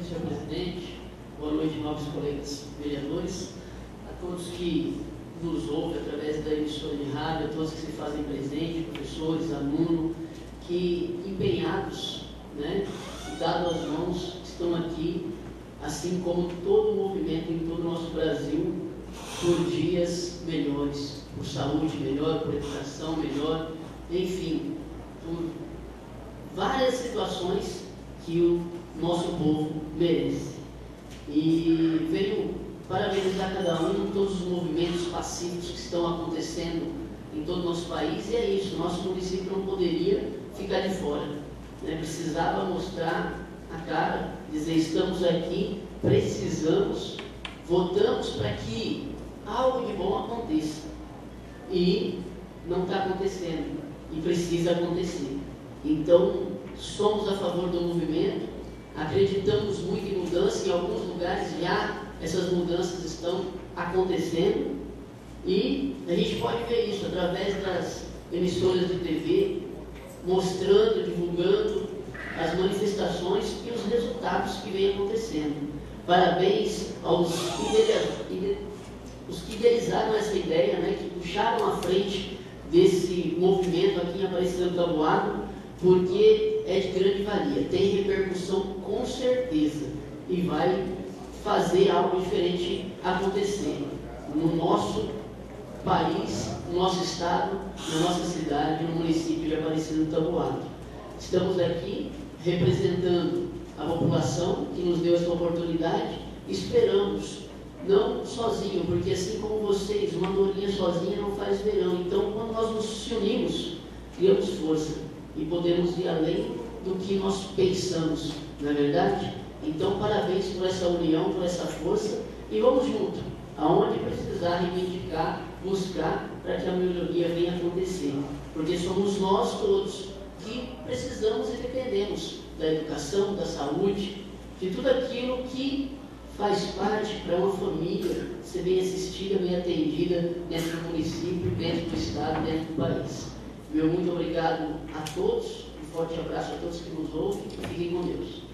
senhor presidente. Boa noite, novos colegas vereadores. A todos que nos ouvem através da emissora de rádio, a todos que se fazem presente, professores, alunos, que empenhados, dados as mãos, estão aqui, assim como todo o movimento em todo o nosso Brasil, por dias melhores, por saúde melhor, por educação melhor, enfim, por várias situações que o nosso povo merece. E venho parabenizar cada um, todos os movimentos pacíficos que estão acontecendo em todo o nosso país, e é isso, nosso município não poderia ficar de fora, precisava mostrar a cara, dizer, estamos aqui, precisamos, votamos para que algo de bom aconteça, e não está acontecendo, e precisa acontecer. Então, somos a favor do movimento, acreditamos muito em mudança, em alguns lugares já essas mudanças estão acontecendo, e a gente pode ver isso através das emissoras de TV, mostrando, divulgando as manifestações e os resultados que vem acontecendo. Parabéns aos que idealizaram essa ideia, que puxaram à frente desse movimento aqui em Aparecida do Taboado, porque é de grande valia, tem repercussão com certeza, e vai fazer algo diferente acontecer no nosso país, no nosso estado, na nossa cidade, no município de Aparecida do Taboado. Estamos aqui representando a população que nos deu essa oportunidade. Esperamos, não sozinho, porque assim como vocês, uma andorinha sozinha não faz verão. Então, quando nós nos unimos, criamos força e podemos ir além do que nós pensamos, não é verdade? Então, parabéns por essa união, por essa força, e vamos junto, aonde precisar reivindicar, buscar, para que a melhoria venha acontecer, porque somos nós todos que precisamos e dependemos da educação, da saúde, de tudo aquilo que faz parte para uma família ser bem assistida, bem atendida dentro do município, dentro do estado, dentro do país. Meu muito obrigado a todos, um forte abraço a todos que nos ouvem, e fiquem com Deus.